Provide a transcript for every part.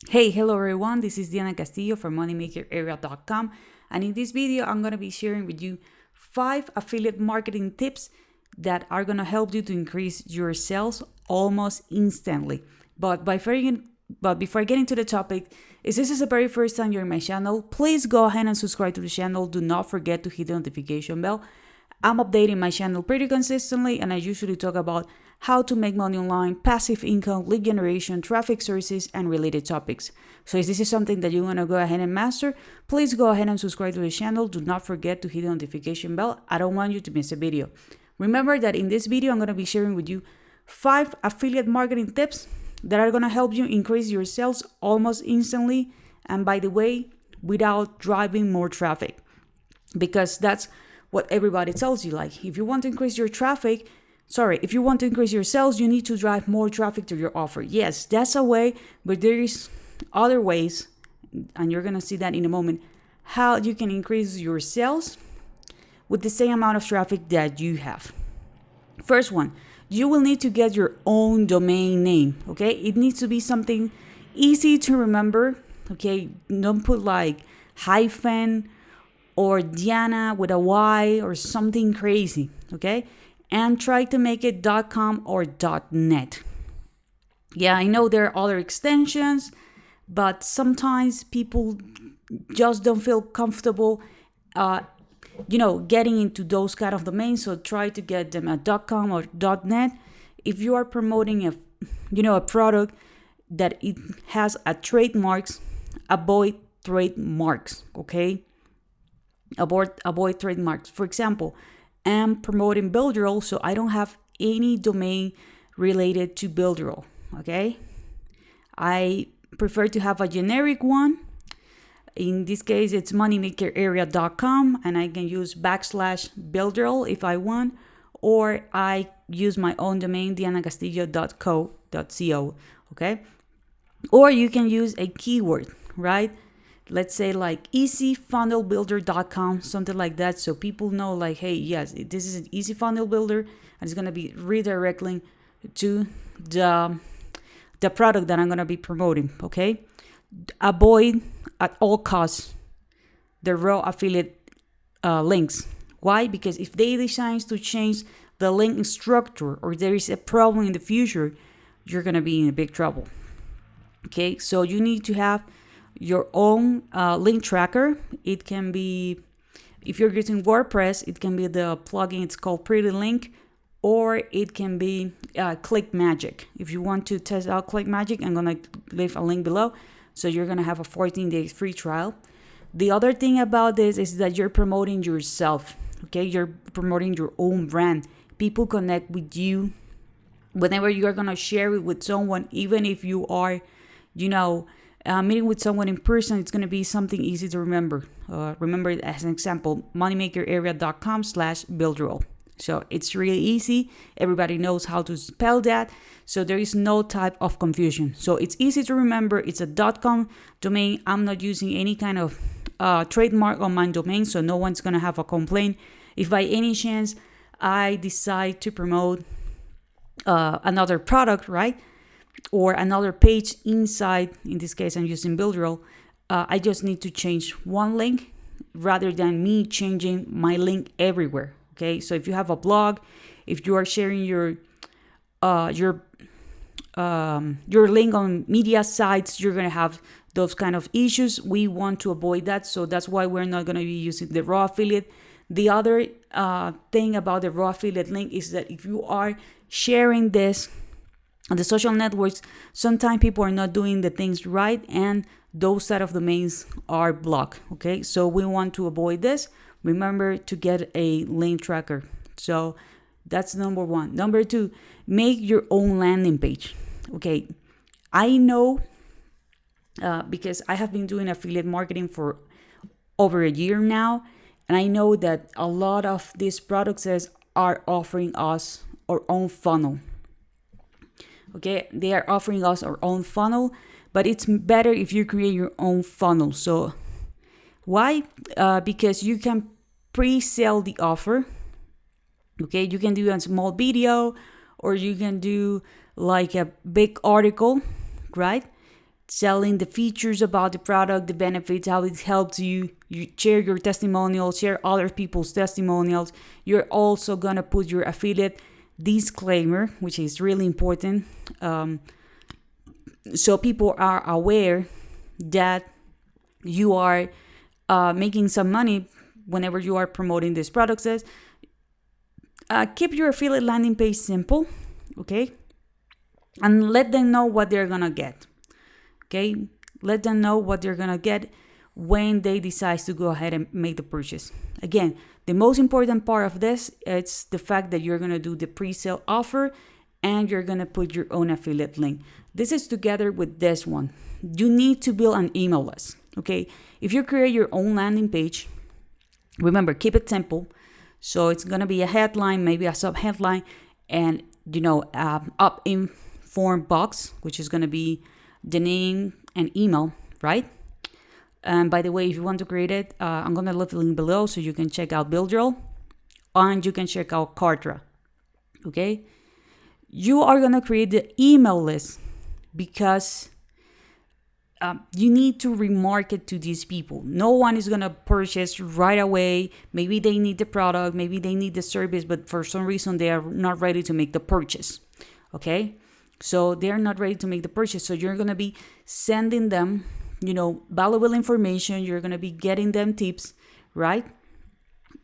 Hey, hello everyone, this is Diana Castillo from moneymakerarea.com, and in this video I'm going to be sharing with you 5 affiliate marketing tips that are going to help you to increase your sales almost instantly. Before I get into the topic, if this is the very first time you're in my channel, please go ahead and subscribe to the channel. Do not forget to hit the notification bell. I'm updating my channel pretty consistently, and I usually talk about how to make money online, passive income, lead generation, traffic sources, and related topics. So if this is something that you want to go ahead and master, please go ahead and subscribe to the channel. Do not forget to hit the notification bell. I don't want you to miss a video. Remember that in this video, I'm going to be sharing with you 5 affiliate marketing tips that are going to help you increase your sales almost instantly. And by the way, without driving more traffic, because that's what everybody tells you. Like, if you want to increase your if you want to increase your sales, you need to drive more traffic to your offer. Yes, that's a way, but there is other ways, and you're going to see that in a moment, how you can increase your sales with the same amount of traffic that you have. First one, you will need to get your own domain name, okay? It needs to be something easy to remember, okay? Don't put like hyphen or Diana with a Y or something crazy, okay? And try to make it .com or .net. Yeah, I know there are other extensions, but sometimes people just don't feel comfortable, getting into those kind of domains. So try to get them at .com or .net. If you are promoting a product that it has a trademarks, avoid trademarks, okay? Avoid trademarks. For example, I'm promoting Builderall, so I don't have any domain related to Builderall, okay? I prefer to have a generic one. In this case, it's moneymakerarea.com, and I can use /Builderall if I want, or I use my own domain, dianacastillo.co, okay? Or you can use a keyword, right? Let's say like easyfunnelbuilder.com, something like that, so people know like, hey, yes, this is an easy funnel builder, and it's going to be redirecting to the product that I'm going to be promoting, okay? Avoid at all costs the raw affiliate links. Why? Because if they decide to change the link structure, or there is a problem in the future, you're going to be in a big trouble, okay? So you need to have your own link tracker. It can be, if you're using WordPress, it can be the plugin, it's called Pretty Link, or it can be ClickMagick. If you want to test out ClickMagick, I'm gonna leave a link below, so you're gonna have a 14-day free trial. The other thing about this is that you're promoting yourself, okay? You're promoting your own brand. People connect with you whenever you're gonna share it with someone, even if you are, meeting with someone in person. It's going to be something easy to remember. Remember it as an example, moneymakerarea.com/Builderall. So it's really easy. Everybody knows how to spell that. So there is no type of confusion. So it's easy to remember. It's a .com domain. I'm not using any kind of trademark on my domain, so no one's going to have a complaint. If by any chance I decide to promote another product, right? Or another page inside, in this case I'm using Builderall, I just need to change one link rather than me changing my link everywhere, okay? So if you have a blog, if you are sharing your link on media sites, you're going to have those kind of issues. We want to avoid that, so that's why we're not going to be using the raw affiliate. The other thing about the raw affiliate link is that if you are sharing this on the social networks, sometimes people are not doing the things right, and those set of domains are blocked, okay? So we want to avoid this. Remember to get a link tracker. So that's number 1. Number 2, make your own landing page, okay? I know because I have been doing affiliate marketing for over a year now, and I know that a lot of these products are offering us our own funnel. Okay, they are offering us our own funnel, but it's better if you create your own funnel. So why? Because you can pre-sell the offer. Okay, you can do a small video, or you can do like a big article, right? selling the features about the product, the benefits, how it helps you. You share your testimonials, share other people's testimonials. You're also gonna put your affiliate disclaimer, which is really important, so people are aware that you are making some money whenever you are promoting these products. Keep your affiliate landing page simple, okay? And let them know what they're gonna get, okay? Let them know what they're gonna get when they decide to go ahead and make the purchase. Again, the most important part of this is the fact that you're gonna do the pre-sale offer and you're gonna put your own affiliate link. This is together with this one. You need to build an email list, okay? If you create your own landing page, remember, keep it simple. So it's gonna be a headline, maybe a sub-headline, and up-in form box, which is gonna be the name and email, right? And by the way, if you want to create it, I'm gonna leave the link below so you can check out Builderall and you can check out Kartra, okay? You are gonna create the email list because you need to remarket to these people. No one is gonna purchase right away. Maybe they need the product, maybe they need the service, but for some reason they are not ready to make the purchase, okay? So they're not ready to make the purchase. So you're gonna be sending them, valuable information. You're gonna be getting them tips, right?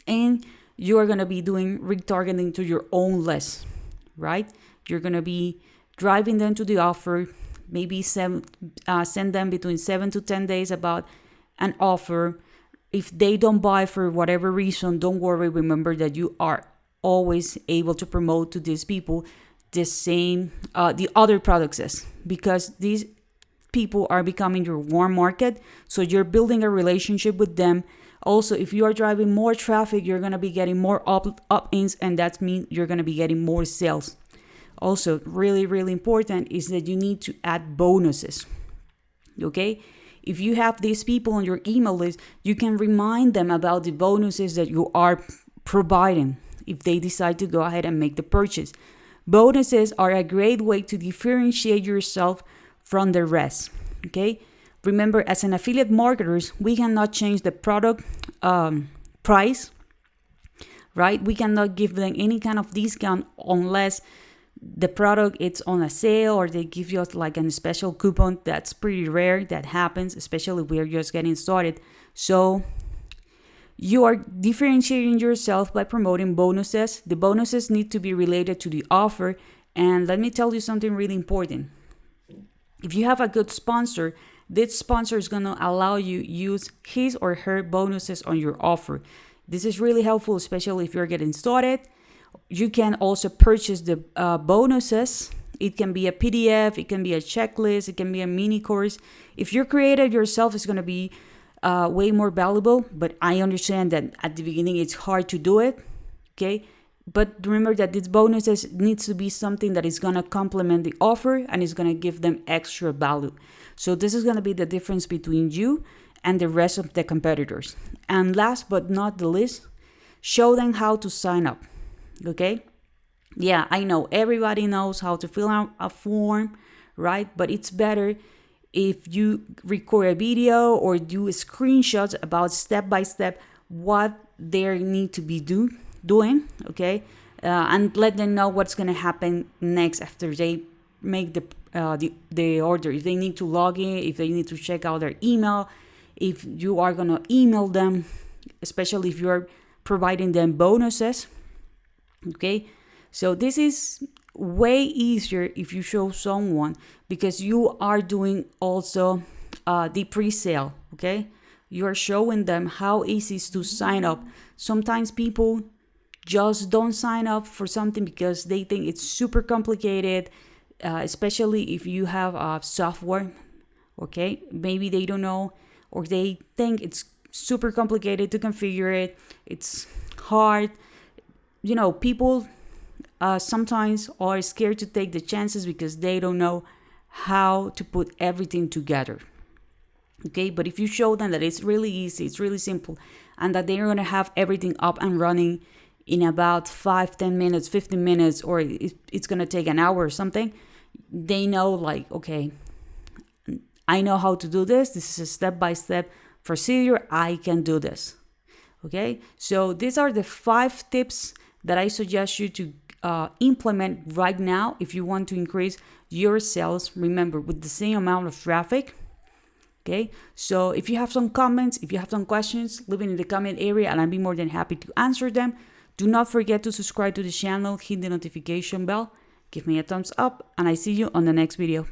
And you're gonna be doing retargeting to your own list, right? You're gonna be driving them to the offer, maybe send them between 7 to 10 days about an offer. If they don't buy for whatever reason, don't worry. Remember that you are always able to promote to these people the other products, because these people are becoming your warm market. So you're building a relationship with them. Also, if you are driving more traffic, you're going to be getting more opt-ins, and that means you're going to be getting more sales. Also, really, really important is that you need to add bonuses, okay? If you have these people on your email list, you can remind them about the bonuses that you are providing if they decide to go ahead and make the purchase. Bonuses are a great way to differentiate yourself from the rest, okay? Remember, as an affiliate marketers, we cannot change the product price, right? We cannot give them any kind of discount unless the product it's on a sale or they give you like a special coupon. That's pretty rare. That happens, especially if we're just getting started. So you are differentiating yourself by promoting bonuses. The bonuses need to be related to the offer. And let me tell you something really important. If you have a good sponsor, this sponsor is going to allow you use his or her bonuses on your offer. This is really helpful, especially if you're getting started. You can also purchase the bonuses. It can be a PDF, it can be a checklist, it can be a mini course. If you create it yourself, it's going to be way more valuable. But I understand that at the beginning it's hard to do it, okay? But remember that these bonuses needs to be something that is going to complement the offer and is going to give them extra value. So this is going to be the difference between you and the rest of the competitors. And last but not the least, show them how to sign up. Okay? Yeah, I know everybody knows how to fill out a form, right? But it's better if you record a video or do screenshots about step by step what they need to be doing, okay? And let them know what's going to happen next after they make the order. If they need to log in, if they need to check out their email, if you are going to email them, especially if you're providing them bonuses. Okay, so this is way easier if you show someone, because you are doing also the pre-sale, okay? You are showing them how easy it is to sign up. Sometimes people just don't sign up for something because they think it's super complicated, especially if you have software, okay? Maybe they don't know, or they think it's super complicated to configure it. It's hard. People sometimes are scared to take the chances because they don't know how to put everything together. Okay, but if you show them that it's really easy, it's really simple, and that they're going to have everything up and running in about 5, 10 minutes, 15 minutes, or it's going to take an hour or something, they know, like, okay, I know how to do this. This is a step-by-step procedure. I can do this. Okay, so these are the 5 tips that I suggest you to implement right now if you want to increase your sales, remember, with the same amount of traffic. Okay, so if you have some comments, if you have some questions, leave it in the comment area and I'll be more than happy to answer them. Do not forget to subscribe to the channel, hit the notification bell, give me a thumbs up, and I see you on the next video.